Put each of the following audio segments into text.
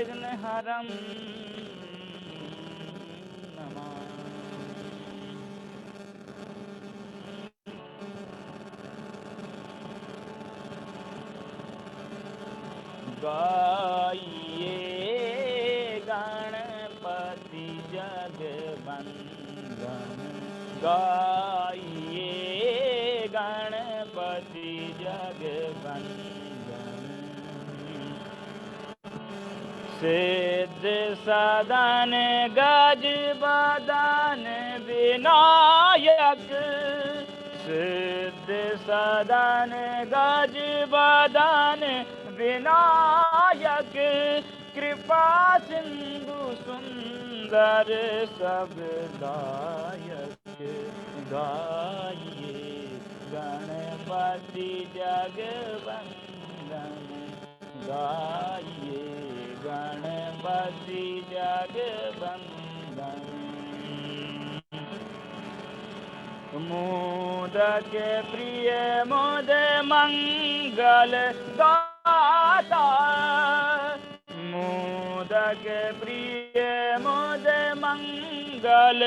विघ्नहरं नमामि। गाइए गणपति जगवंदन, गाइए गणपति जगवंदन। सिद्ध सदन गज बदन विनायक, सिद्ध सदन गज बदन विनायक, कृपा सिंधु सुंदर सब दायक। गाइए गणपति जगवंदन, गाइए गणपति जगवंदन। मोदक प्रिय मोद मंगल दाता, मोदक प्रिय मोद मंगल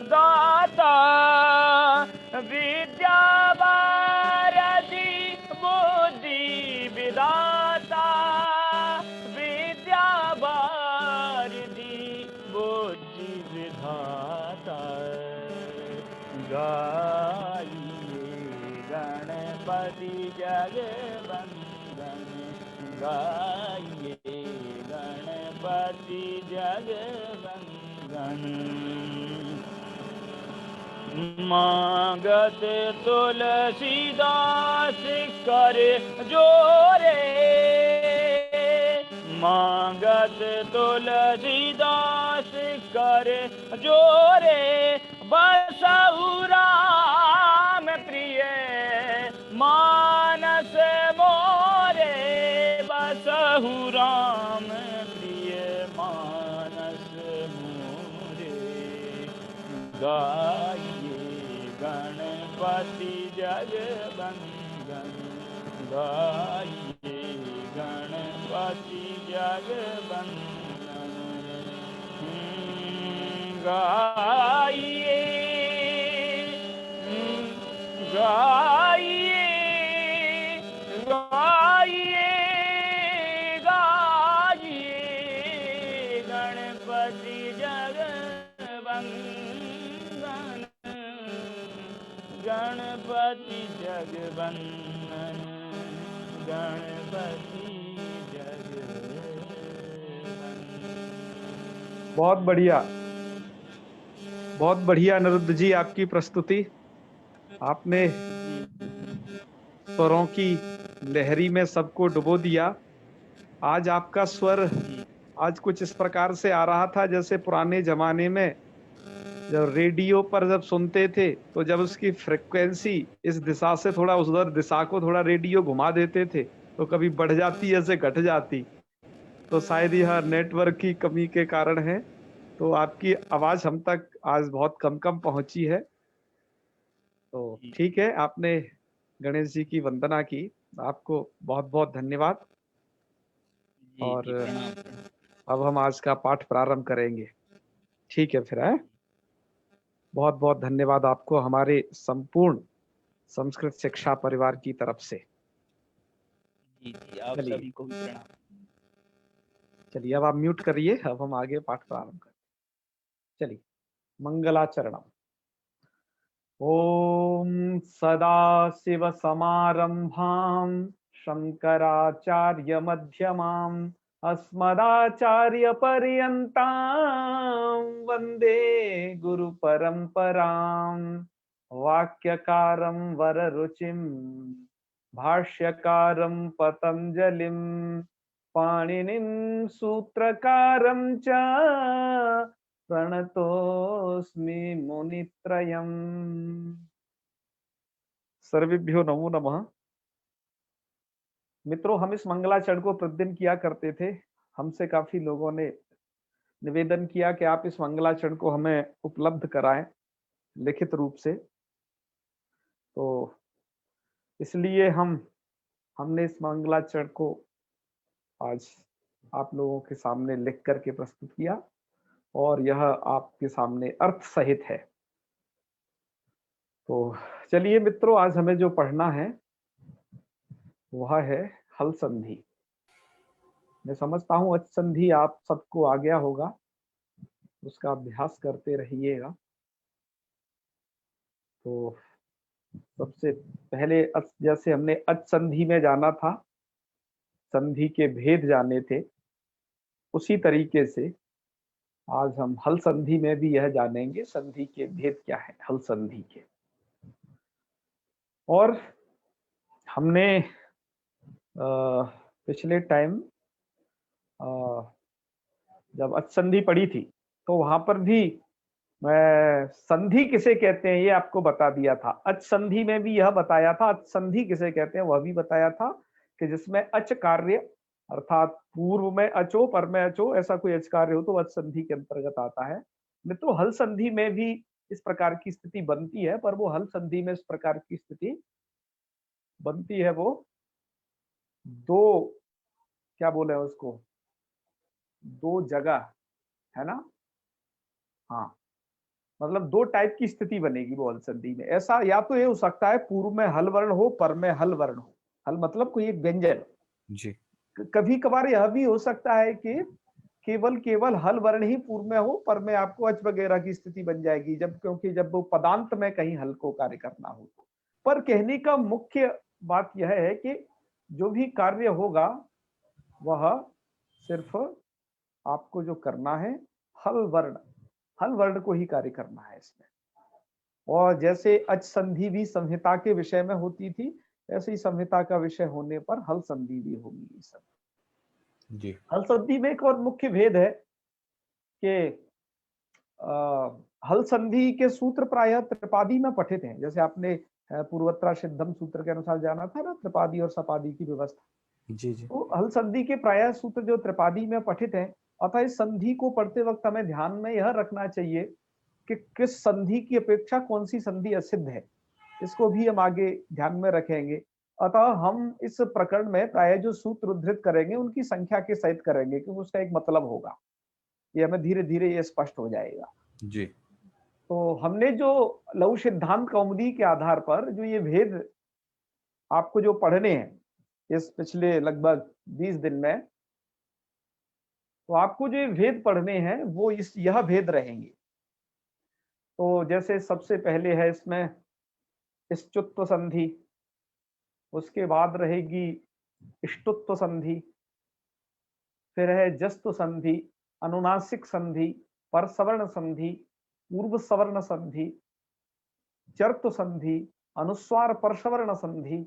दाता, विद्या वारिधि बुद्धि विदाता, विद्या वारिधि बुद्धि विधाता। गाइए गणपति जगवंदन, गाइए गणपति जगवंदन। मांगत तुलसीदास कर जोरे, मांगत तुलसीदास कर जोरे, बसहु राम प्रिय मानस मोरे, बसहु राम प्रिय मानस मोरे। गाइए गणपति जगवंदन, गाइए गणपति जगवंदन। गाइए गाइए गाइए गाइए गणपति जगवंदन, गणपति जगवंदन, गणपति जगवंदन। बहुत बढ़िया, बहुत बढ़िया अनिरुद्ध जी आपकी प्रस्तुति। आपने स्वरों की लहरी में सबको डुबो दिया। आज आपका स्वर आज कुछ इस प्रकार से आ रहा था जैसे पुराने जमाने में जब रेडियो पर जब सुनते थे तो जब उसकी फ्रिक्वेंसी इस दिशा से थोड़ा उधर दिशा को थोड़ा रेडियो घुमा देते थे तो कभी बढ़ जाती ऐसे घट जाती, तो शायद यह नेटवर्क की कमी के कारण है। तो आपकी आवाज हम तक आज बहुत कम कम पहुंची है। तो ठीक है, आपने गणेश जी की वंदना की, आपको बहुत बहुत धन्यवाद। और अब हम आज का पाठ प्रारंभ करेंगे। ठीक है फिर है। बहुत बहुत धन्यवाद आपको हमारे संपूर्ण संस्कृत शिक्षा परिवार की तरफ से। जी आप सभी को भी प्रणाम। चलिए अब आप म्यूट करिए, अब हम आगे पाठ प्रारंभ करें। चलिए मंगलाचरणम। ओम सदाशिव समारंभां शंकराचार्य मध्यमाम् अस्मदाचार्य पर्यन्तां वंदे गुरु परंपरां। वाक्यकारं वररुचिं भाष्यकारं पतंजलिं पाणिनिं सूत्रकारं च प्रणतोस्मि मुनित्रयम्। सर्वेभ्यो नमो नमः। मित्रों, हम इस मंगलाचरण को प्रतिदिन किया करते थे। हमसे काफी लोगों ने निवेदन किया कि आप इस मंगलाचरण को हमें उपलब्ध कराएं लिखित रूप से, तो इसलिए हमने इस मंगलाचरण को आज आप लोगों के सामने लिख करके प्रस्तुत किया और यह आपके सामने अर्थ सहित है। तो चलिए मित्रों, आज हमें जो पढ़ना है वह है हल संधि। मैं समझता हूं अच संधि आप सबको आ गया होगा, उसका अभ्यास करते रहिएगा। तो सबसे पहले जैसे हमने अच संधि में जाना था, संधि के भेद जाने थे, उसी तरीके से आज हम हल संधि में भी यह जानेंगे संधि के भेद क्या है, हल संधि के। और हमने पिछले टाइम जब अच संधि पढ़ी थी तो वहां पर भी मैं संधि किसे कहते हैं ये आपको बता दिया था। अच संधि में भी यह बताया था, अच संधि किसे कहते हैं वह भी बताया था कि जिसमें अच कार्य अर्थात पूर्व में अचो पर में अचो ऐसा कोई अच कार्य हो तो अच संधि के अंतर्गत आता है। मित्रों, हल संधि में भी इस प्रकार की स्थिति बनती है, पर वो हल संधि में इस प्रकार की स्थिति बनती है, वो दो, क्या बोले उसको, दो जगह है ना। हाँ, मतलब दो टाइप की स्थिति बनेगी वो हल संधि में। ऐसा या तो ये हो सकता है पूर्व में हल वर्ण हो, पर में हल वर्ण हो। हल मतलब कोई एक व्यंजन। जी कभी कभार यह भी हो सकता है कि केवल केवल हल वर्ण ही पूर्व में हो, पर में आपको अच वगैरह की स्थिति बन जाएगी, जब क्योंकि जब वो पदांत में कहीं हल को कार्य करना हो। पर कहने का मुख्य बात यह है कि जो भी कार्य होगा वह सिर्फ आपको जो करना है हल वर्ण को ही कार्य करना है इसमें। और जैसे अच संधि भी संहिता के विषय में होती थी, ऐसे ही संहिता का विषय होने पर हल संधि भी होगी। सब जी हल संधि में एक और मुख्य भेद है कि हल संधि के सूत्र प्रायः त्रिपादी में पठित हैं। जैसे आपने पूर्वत्रा सिद्धम सूत्र के अनुसार जाना था ना, त्रिपादी और सपादी की व्यवस्था। जी जी तो हल संधि के प्रायः सूत्र जो त्रिपादी में पठित हैं, अतः इस संधि को पढ़ते वक्त हमें ध्यान में यह रखना चाहिए कि किस संधि की अपेक्षा कौन सी संधि असिद्ध है, इसको भी हम आगे ध्यान में रखेंगे। अतः हम इस प्रकरण में प्राय जो सूत्र उद्धृत करेंगे उनकी संख्या के सहित करेंगे, क्योंकि उसका एक मतलब होगा, ये हमें धीरे धीरे ये स्पष्ट हो जाएगा। जी तो हमने जो लघु सिद्धांत कौमुदी के आधार पर जो ये भेद आपको जो पढ़ने हैं इस पिछले लगभग 20 दिन में, तो आपको जो ये भेद पढ़ने हैं वो यह भेद रहेंगे। तो जैसे सबसे पहले है इसमें इष्टुत्व संधि, उसके बाद रहेगी इष्टुत्व संधि, फिर है जस्तु संधि, अनुनासिक संधि, परसवर्ण संधि, पूर्व सवर्ण संधि, चर्तु संधि, अनुस्वार परसवर्ण संधि,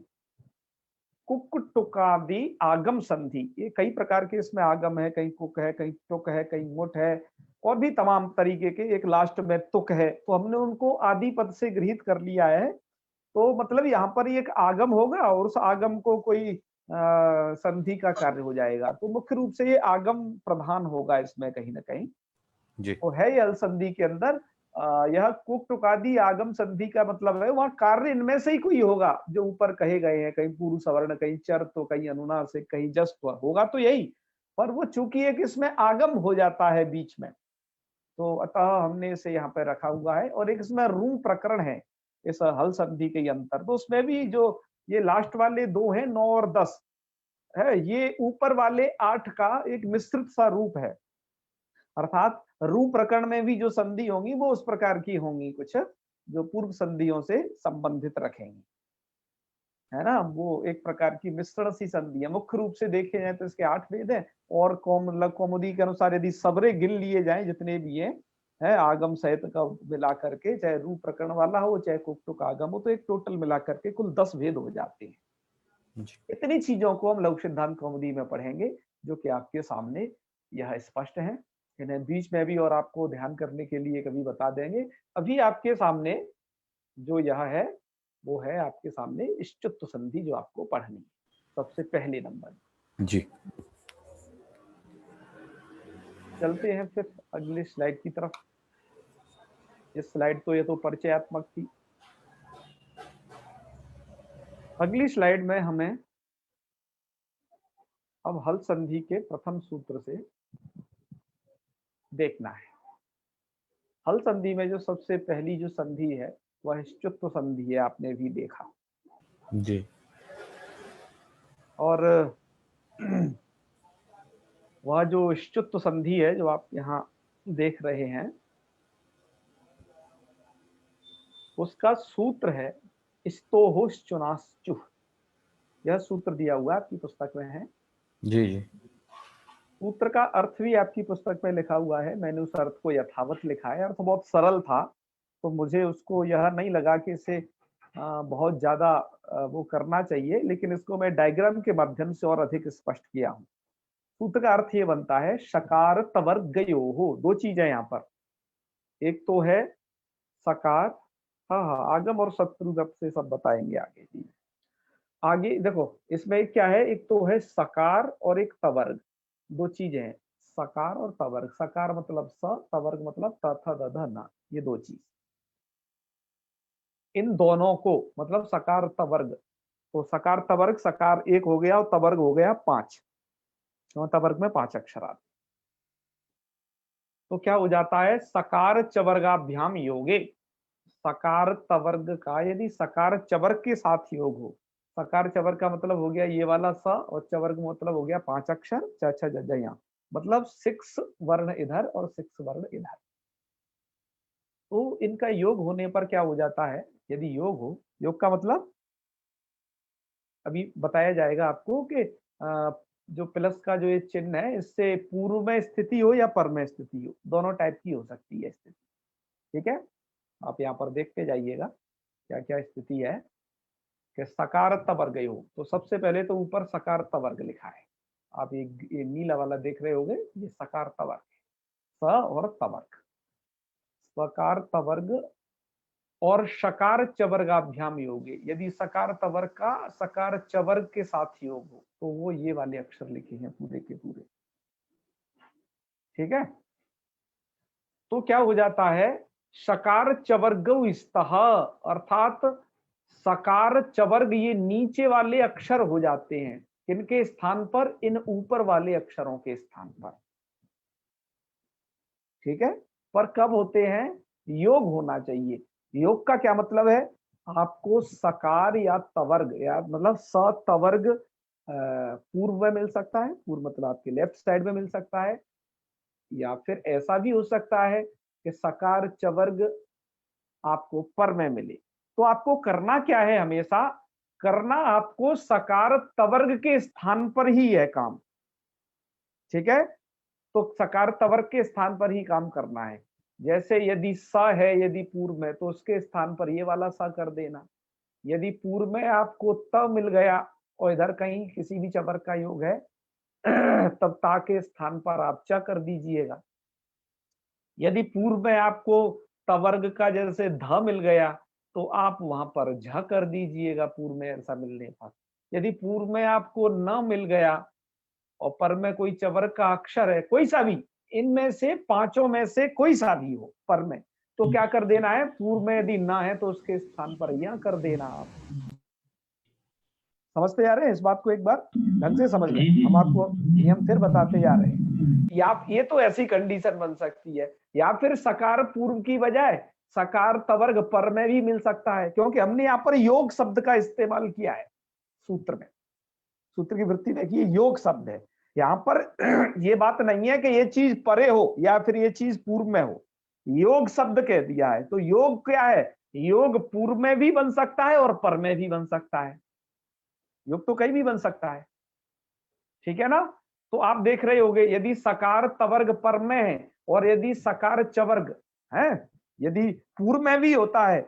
कुक टुकादि आगम संधि। ये कई प्रकार के इसमें आगम है, कहीं कुक है, कहीं टुक है, कहीं मुठ है, और भी तमाम तरीके के, एक लास्ट में तुक है। तो हमने उनको आदि पद से गृहीत कर लिया है। तो मतलब यहाँ पर एक आगम होगा और उस आगम को कोई संधि का कार्य हो जाएगा। तो मुख्य रूप से ये आगम प्रधान होगा इसमें कहीं ना कहीं। जी तो है ये हल संधि के अंदर यह कुक टुकादि आगम संधि का मतलब है वहां कार्य इनमें से ही कोई होगा जो ऊपर कहे गए हैं, कहीं पूर्व सवर्ण, कहीं चर, तो कहीं अनुनासिक, कहीं जस्व, होगा तो यही। पर वो चूंकि एक इसमें आगम हो जाता है बीच में, तो अतः हमने इसे यहाँ पे रखा हुआ है। और एक इसमें रू प्रकरण है इस हल संधि के अंतर, तो उसमें भी जो ये लास्ट वाले दो हैं 9 और 10 है, ये ऊपर वाले 8 का एक मिश्रित सा रूप है। अर्थात रू प्रकरण में भी जो संधि होंगी वो उस प्रकार की होंगी, कुछ जो पूर्व संधियों से संबंधित रखेंगी, है ना। वो एक प्रकार की मिश्रण सी संधि है। मुख्य रूप से देखे जाए तो इसके 8 भेद हैं, और कौमुदी के अनुसार यदि सबरे गिन लिए जाएं जितने भी है आगम सहित का मिला करके, चाहे रूप प्रकरण वाला हो चाहे कुक्टुक आगम हो, तो एक टोटल मिला करके कुल 10 भेद हो जाते हैं। जी इतनी चीजों को हम लघु सिद्धांत कौमुदी में पढ़ेंगे, जो कि आपके सामने यह स्पष्ट है। इन्हें बीच में भी और आपको ध्यान करने के लिए कभी बता देंगे। अभी आपके सामने जो यह है वो है आपके सामने इष्टुत्व संधि, जो आपको पढ़नी है सबसे पहले नंबर। जी चलते हैं फिर अगली स्लाइड की तरफ। इस स्लाइड तो ये तो परिचयात्मक थी। अगली स्लाइड में हमें अब हल संधि के प्रथम सूत्र से देखना है। हल संधि में जो सबसे पहली जो संधि है वह श्चुत्व संधि है, आपने भी देखा। जी और वह जो श्चुत्व संधि है जो आप यहाँ देख रहे हैं, उसका सूत्र है स्तोहोश्चुनाश्चु। यह सूत्र दिया हुआ आपकी पुस्तक में है। जी जी सूत्र का अर्थ भी आपकी पुस्तक में लिखा हुआ है, मैंने उस अर्थ को यथावत लिखा है। अर्थ बहुत सरल था, तो मुझे उसको यह नहीं लगा कि इसे बहुत ज्यादा वो करना चाहिए, लेकिन इसको मैं डायग्राम के माध्यम से और अधिक स्पष्ट किया हूँ। सूत्र का अर्थ ये बनता है सकार तवर्गयोः। दो चीजें यहाँ पर, एक तो है सकार, हाँ आगम और शत्रुगत से सब बताएंगे आगे। जी आगे देखो, इसमें क्या है, एक तो है सकार और एक तवर्ग, दो चीजें हैं, सकार और तवर्ग। सकार मतलब स, तवर्ग मतलब त थ द ध न, ये दो चीज। इन दोनों को मतलब सकार तवर्ग, तो सकार तवर्ग, सकार एक हो गया और तवर्ग हो गया 5, तो तवर्ग में 5 अक्षर आते। तो क्या हो जाता है, सकार चवर्गाभ्याम योगे। सकार तवर्ग का यदि सकार चवर्ग के साथ योग हो, सकार चवर्ग का मतलब हो गया ये वाला स, और चवर्ग मतलब हो गया 5 अक्षर, च छ ज ज, मतलब 6 वर्ण इधर और 6 वर्ण इधर। तो इनका योग होने पर क्या हो जाता है, यदि योग हो, योग का मतलब अभी बताया जाएगा आपको कि जो प्लस का जो ये चिन्ह है, इससे पूर्व में स्थिति हो या पर में स्थिति हो, दोनों टाइप की हो सकती है स्थिति। ठीक है, आप यहाँ पर देखते जाइएगा क्या क्या स्थिति है कि सकार तवर्गयोः। तो सबसे पहले तो ऊपर सकार तवर्ग लिखा है, आप ये नीला वाला देख रहे होंगे, ये सकार तवर्ग, स और तवर्ग, सकार तवर्ग और शकार चवर्गाभ्याम योगे। यदि सकार तवर्ग का सकार चवर्ग के साथ योग हो तो वो ये वाले अक्षर लिखे हैं पूरे के पूरे। ठीक है, तो क्या हो जाता है, शकार चवर्गौ स्तः, अर्थात सकार चवर्ग ये नीचे वाले अक्षर हो जाते हैं, किनके स्थान पर, इन ऊपर वाले अक्षरों के स्थान पर। ठीक है, पर कब होते हैं, योग होना चाहिए। योग का क्या मतलब है, आपको सकार या तवर्ग या मतलब स तवर्ग पूर्व में मिल सकता है, पूर्व मतलब आपके लेफ्ट साइड में मिल सकता है, या फिर ऐसा भी हो सकता है कि सकार चवर्ग आपको पर में मिले। तो आपको करना क्या है, हमेशा करना आपको सकार तवर्ग के स्थान पर ही है काम। ठीक है, तो सकार तवर्ग के स्थान पर ही काम करना है। जैसे यदि स है यदि पूर्व में, तो उसके स्थान पर ये वाला स कर देना। यदि पूर्व में आपको त मिल गया और इधर कहीं किसी भी चवर्ग का योग है तब ता के स्थान पर आप च कर दीजिएगा। यदि पूर्व में आपको तवर्ग का जैसे ध मिल गया तो आप वहां पर झ कर दीजिएगा पूर्व में ऐसा मिलने पर। यदि पूर्व में आपको न मिल गया और पर में कोई चवर्ग का अक्षर है, कोई सा भी, इनमें से पांचों में से कोई सा भी हो पर में, तो क्या कर देना है, पूर्व में यदि ना है तो उसके स्थान पर यह कर देना। आप समझते जा रहे हैं इस बात को, एक बार ढंग से समझ लें, हम आपको नियम फिर बताते जा रहे हैं। या ये तो ऐसी कंडीशन बन सकती है, या फिर सकार पूर्व की बजाय सकार तवर्ग पर में भी मिल सकता है, क्योंकि हमने यहाँ पर योग शब्द का इस्तेमाल किया है सूत्र में। सूत्र की वृत्ति देखिए, योग शब्द है यहाँ पर ये बात नहीं है कि ये चीज परे हो या फिर ये चीज पूर्व में हो, योग शब्द कह दिया है। तो योग क्या है, योग पूर्व में भी बन सकता है और पर में भी बन सकता है, योग तो कहीं भी बन सकता है। ठीक है ना, तो आप देख रहे होंगे यदि सकार तवर्ग पर में है और यदि सकार चवर्ग है, यदि पूर्व में भी होता है,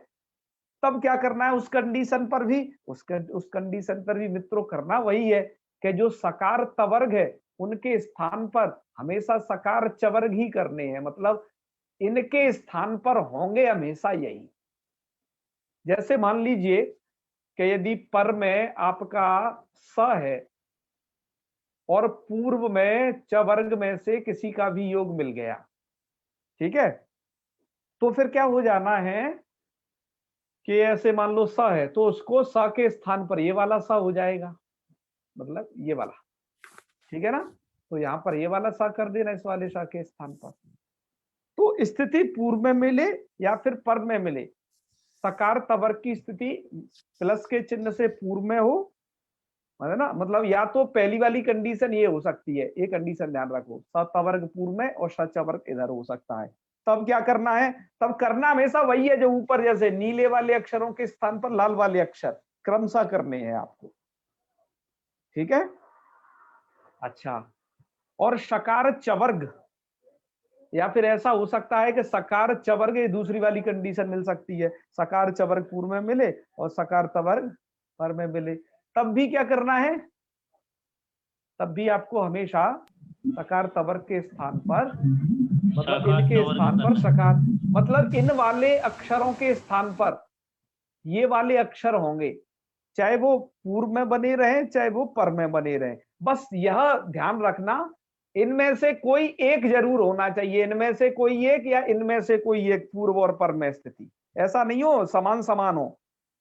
तब क्या करना है, उस कंडीशन पर भी, उस कंडीशन पर भी मित्रों करना वही है कि जो सकार तवर्ग है उनके स्थान पर हमेशा सकार चवर्ग ही करने हैं, मतलब इनके स्थान पर होंगे हमेशा यही। जैसे मान लीजिए कि यदि पर में आपका स है और पूर्व में चवर्ग में से किसी का भी योग मिल गया, ठीक है, तो फिर क्या हो जाना है कि ऐसे मान लो स है तो उसको स के स्थान पर ये वाला स हो जाएगा, मतलब ये वाला। ठीक है ना। तो यहाँ पर ये वाला सा कर देना इस वाले सा के स्थान पर। तो स्थिति पूर्व में मिले या फिर पर में मिले, सकार तवर्ग की स्थिति प्लस के चिन्ह से पूर्व में हो, है ना। मतलब या तो पहली वाली कंडीशन ये हो सकती है, ये कंडीशन ध्यान रखो, सतवर्ग पूर्व में और सचवर्ग इधर हो सकता है। तब क्या करना है, तब करना हमेशा वही है जो ऊपर, जैसे नीले वाले अक्षरों के स्थान पर लाल वाले अक्षर क्रमशः करने हैं आपको, ठीक है। अच्छा, और शकार चवर्ग, या फिर ऐसा हो सकता है कि सकार चवर्ग, ये दूसरी वाली कंडीशन मिल सकती है, सकार चवर्ग पूर्व में मिले और सकार तवर्ग पर में मिले। तब भी क्या करना है, तब भी आपको हमेशा सकार तवर्ग के स्थान पर, मतलब इनके स्थान पर सकार, मतलब इन वाले अक्षरों के स्थान पर ये वाले अक्षर होंगे, चाहे वो पूर्व में बने रहे चाहे वो पर में बने रहे। बस यह ध्यान रखना, इनमें से कोई एक जरूर होना चाहिए, इनमें से कोई एक या इनमें से कोई एक, पूर्व और पर में स्थिति। ऐसा नहीं हो समान समान हो,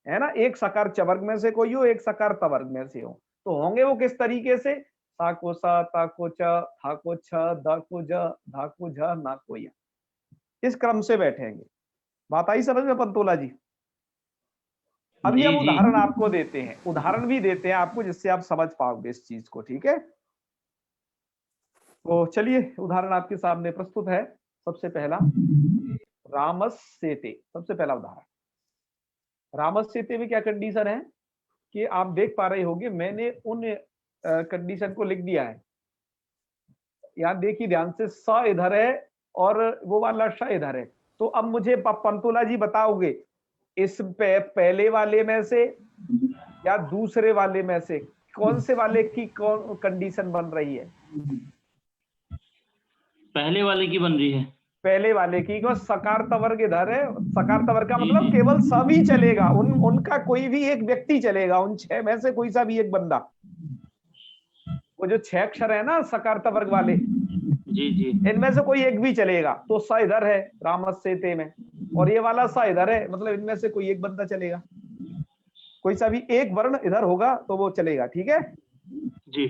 है ना। एक सकार चवर्ग में से कोई हो, एक सकार तवर्ग में से हो। तो होंगे वो किस तरीके से, सा को सा, ता को च, था को छ, द को ज, धा को झ, ना को य, इस क्रम से बैठेंगे। बात आई समझ में पंतोला जी। अभी हम उदाहरण आपको देते हैं, उदाहरण भी देते हैं आपको, जिससे आप समझ पाओगे इस चीज को, ठीक है। तो चलिए उदाहरण आपके सामने प्रस्तुत है। सबसे पहला रामस्येते, सबसे पहला उदाहरण। रामस्येते में क्या कंडीशन है कि आप देख पा रहे होंगे, मैंने उन कंडीशन को लिख दिया है। यहाँ देखिए ध्यान से, स इधर है और वो वाला श इधर है। तो अब मुझे पंतोला जी बताओगे, इस पहले वाले में से या दूसरे वाले में से कौन से वाले की कौन कंडीशन बन रही है? पहले वाले की बन रही है। पहले वाले की, क्यों सकार तवर्ग इधर है। सकार तवर्ग का मतलब केवल सभी चलेगा, उनका कोई भी एक व्यक्ति चलेगा, उन 6 में से कोई सा भी एक बंदा। वो जो 6 अक्षर है ना सकार तवर्ग वाले, जी जी, इनमें से कोई एक भी चलेगा। तो स इधर है रामस्येते में, और ये वाला स इधर है, मतलब इनमें से कोई एक बंदा चलेगा, कोई सा भी एक वर्ण इधर होगा तो वो चलेगा, ठीक है जी।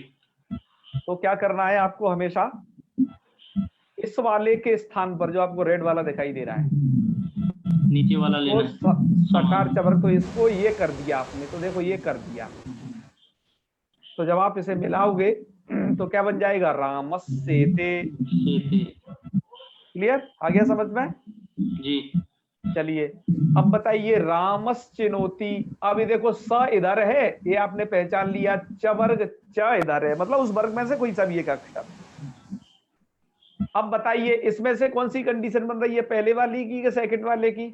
तो क्या करना है आपको, हमेशा इस वाले के स्थान पर, जो आपको रेड वाला दिखाई दे रहा है, नीचे वाला लेना है। सकार चवर्ग, तो इसको ये कर दिया आपने, तो देखो ये कर दिया। तो जब आप इसे मिलाओगे तो क्या बन जाएगा, रामस्येते। क्लियर, आ गया समझ में जी। चलिए अब बताइए, रामश्चिनोति। अब ये देखो स इधर है, ये आपने पहचान लिया, चवर्ग च इधर है, मतलब उस वर्ग में से कोई सा भी एक अक्षर। अब बताइए इसमें से कौन सी कंडीशन बन रही है, पहले वाली की या सेकंड वाले की?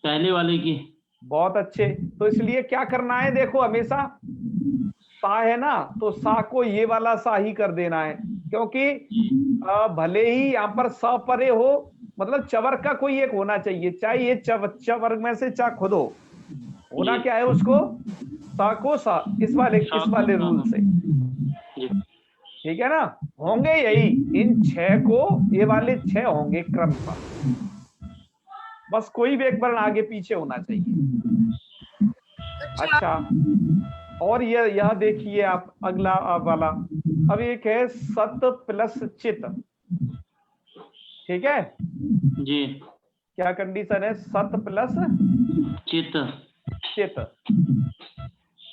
पहले वाले की। बहुत अच्छे। तो इसलिए क्या करना है, देखो हमेशा सा है ना, तो सा को ये वाला सा ही कर देना है, क्योंकि भले ही यहाँ पर स परे हो, मतलब चवर्ग का कोई एक होना चाहिए, चाहे ये चवर्ग में से चा खुद हो, होना क्या है उसको, सा को सा, इस वाले रूल से, ठीक है ना। होंगे यही, इन 6 को ये वाले 6 होंगे क्रम पर, बस कोई भी एक वर्ण आगे पीछे होना चाहिए। अच्छा, और यह देखिए आप अगला वाला, अब एक है सत प्लस चित, ठीक है जी। क्या कंडीशन है, सत प्लस चित। चित।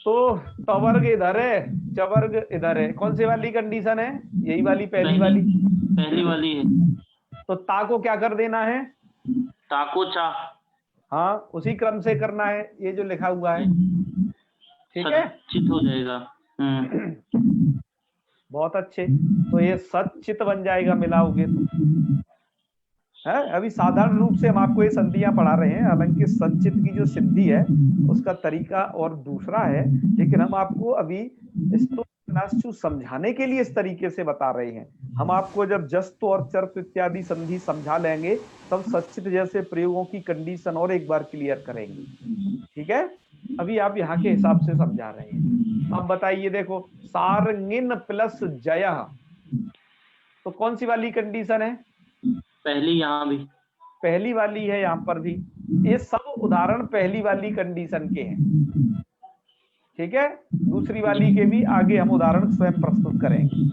तो तवर्ग इधर है, चवर्ग इधर है, कौन सी वाली कंडीशन है, यही वाली, पहली वाली है। तो ता को क्या कर देना है, ता को चा। हाँ उसी क्रम से करना है, ये जो लिखा हुआ है, ठीक है, चित हो जाएगा। बहुत अच्छे। तो ये सचित बन जाएगा मिलाओगे तो, है। अभी साधारण रूप से हम आपको ये संधियां पढ़ा रहे हैं, हालांकि सचित की जो सिद्धि है उसका तरीका और दूसरा है, लेकिन हम आपको अभी इसको समझाने के लिए इस तरीके से बता रहे हैं। हम आपको जब जस्त और चर्त इत्यादि संधि समझा लेंगे तब सचित जैसे प्रयोगों की कंडीशन और एक बार क्लियर करेंगे, ठीक है। अभी आप यहाँ के हिसाब से समझा रहे हैं। अब बताइए, देखो सारंगिन प्लस जय, तो कौन सी वाली कंडीशन है, पहली, यहाँ भी पहली वाली है, यहाँ पर भी। ये सब उदाहरण पहली वाली कंडीशन के हैं, ठीक है, दूसरी वाली के भी आगे हम उदाहरण स्वयं प्रस्तुत करेंगे।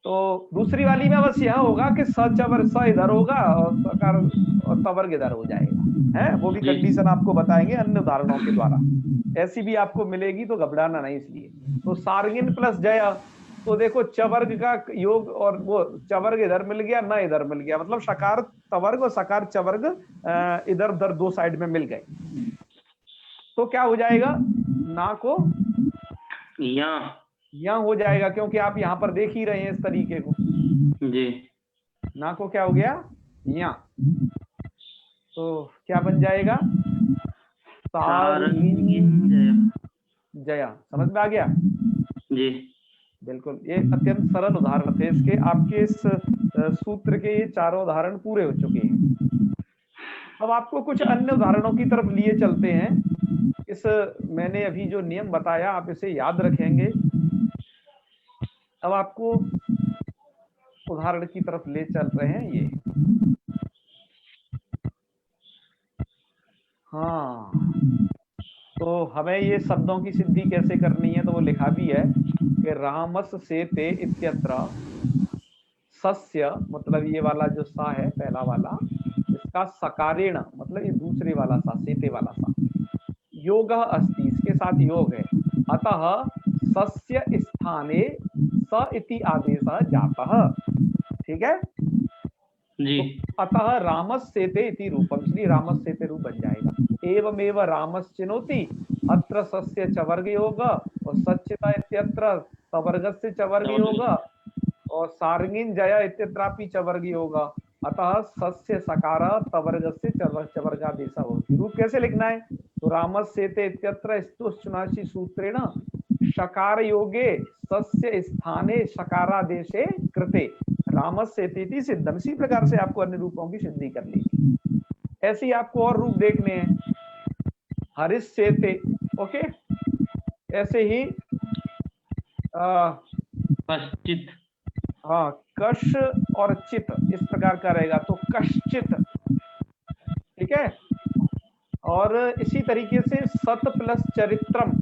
तो दूसरी वाली में बस यह होगा कि स चवर स इधर होगा और सकार और तवर्ग इधर हो जाएगा, है वो भी कंडीशन आपको बताएंगे अन्य उदाहरणों के द्वारा, ऐसी भी आपको मिलेगी तो घबराना नहीं। इसलिए तो सार्गिन प्लस जय, तो देखो चवर्ग का योग और वो चवर्ग इधर मिल गया न इधर मिल गया, मतलब सकार तवर्ग और सकार चवर्ग इधर उधर दो साइड में मिल गए, तो क्या हो जाएगा, ना को यहाँ हो जाएगा, क्योंकि आप यहाँ पर देख ही रहे हैं इस तरीके को जी। ना को क्या हो गया यहाँ, तो क्या बन जाएगा, सार्गिन जया। समझ में आ गया जी? बिल्कुल, ये अत्यंत सरल उदाहरण थे इसके, आपके इस सूत्र के ये चारों उदाहरण पूरे हो चुके हैं। अब आपको कुछ अन्य उदाहरणों की तरफ लिए चलते हैं। इस मैंने अभी जो नियम बताया आप इसे याद रखेंगे। अब आपको उदाहरण की तरफ ले चल रहे हैं ये, हाँ, तो हमें ये शब्दों की सिद्धि कैसे करनी है, तो वो लिखा भी है कि रामस से ते इत्यत्र सस्य, मतलब ये वाला जो सा है पहला वाला, इसका सकारेण मतलब ये दूसरे वाला सा, सेते वाला सा, योग अस्ति, इसके साथ योग है, अतः सस्य स्थाने स इति आदेश जातः। ठीक है जी। तो अतः रामस सेते इति रूपम, इसलिए रामस सेते रूप बन जाएगा। एवमेव रामस चिनोति अत्र सस्य चवर्ग योग और सच्चिता इत्यत्र सवर्गस्य चवर्ग योग और सार्गिन जय इत्यत्रापि चवर्ग योग, अतः सस्य सकार तवर्गस्य चवर्गादेश होती। रूप कैसे लिखना है, तो रामस सेते इत्यत्र स्तुश्चुनाशी सूत्रेण शकार योगे सस्य स्थाने शकारादेशे कृते रामस सेते सिद्धम। इसी प्रकार से आपको अन्य रूपों की सिद्धि कर ली। ऐसे ही आपको और रूप देखने हैं, हरिश सेते, ओके, ऐसे ही कश्चित, हाँ, कश और चित इस प्रकार का रहेगा, तो कश्चित, ठीक है। और इसी तरीके से सत प्लस चरित्रम,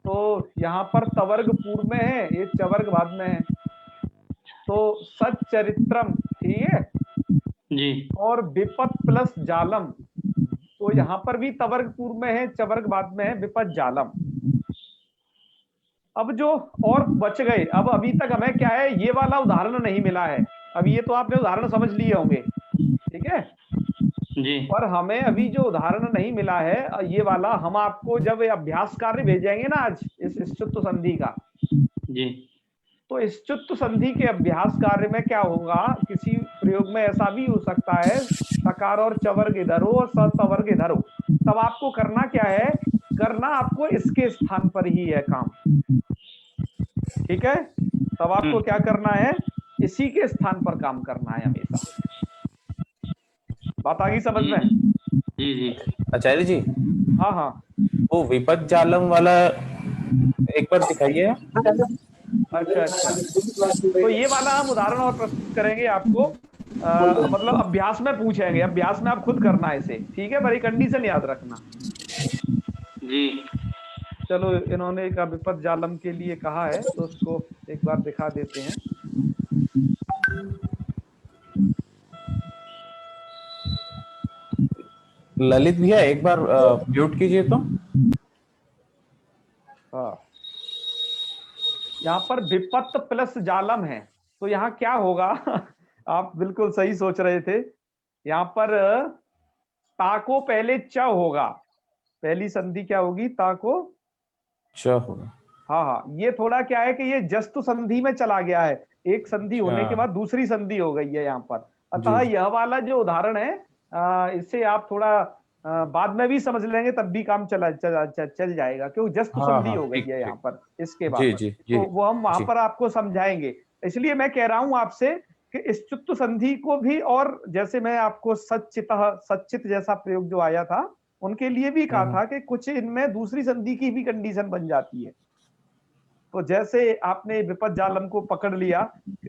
तो यहाँ पर तवर्ग पूर्व में है, ये चवर्ग बाद में है, तो सच्चरित्रम, ठीक है जी। और विपत प्लस जालम, तो यहाँ पर भी तवर्ग पूर्व में है, चवर्ग बाद में है, विपत जालम। अब जो और बच गए, अब अभी तक हमें क्या है, ये वाला उदाहरण नहीं मिला है। अब ये तो आपने उदाहरण समझ लिए होंगे, ठीक है जी। और हमें अभी जो उदाहरण नहीं मिला है ये वाला, हम आपको जब अभ्यास कार्य भेजेंगे ना आज इस च्युत संधि का, जी, तो इस च्युत संधि के अभ्यास कार्य में क्या होगा, किसी प्रयोग में ऐसा भी हो सकता है सकार और चवर्ग इधर हो और सवर्ग इधर हो, तब आपको करना क्या है, करना आपको इसके स्थान पर ही है काम, ठीक है। तब आपको क्या करना है, इसी के स्थान पर काम करना है हमेशा। बात आ गई समझ में? जी जी। आचार्य जी, हाँ हाँ, वो विपद जालम वाला एक बार दिखाइए। अच्छा अच्छा, तो ये वाला हम उदाहरण और प्रस्तुत करेंगे आपको, मतलब अभ्यास में पूछेंगे, अभ्यास में आप खुद करना है इसे, ठीक है, बड़ी कंडीशन याद रखना जी। चलो, इन्होंने एक विपद जालम के लिए कहा है तो उसको एक बार दिखा देते हैं। ललित भैया एक बार म्यूट कीजिए तो। हाँ, यहाँ पर विपत्त प्लस जालम है, तो यहाँ क्या होगा आप बिल्कुल सही सोच रहे थे, यहाँ पर ता को पहले च होगा, पहली संधि क्या होगी, ता को च होगा। हाँ हाँ, ये थोड़ा क्या है कि ये जस्तु संधि में चला गया है, एक संधि होने के बाद दूसरी संधि हो गई है यहाँ पर, अतः यह वाला जो उदाहरण है इससे आप थोड़ा बाद में भी समझ लेंगे तब भी काम चल जाएगा, क्योंकि जस्तु संधि हो गई है यहाँ पर इसके बाद, तो वो हम वहां पर आपको समझाएंगे। इसलिए मैं कह रहा हूं आपसे कि इस च्युत संधि को भी, और जैसे मैं आपको सच्चित जैसा प्रयोग जो आया था उनके लिए भी कहा था कि कुछ इनमें दूसरी संधि की भी कंडीशन बन जाती है, तो जैसे आपने विपद जालम को पकड़ लिया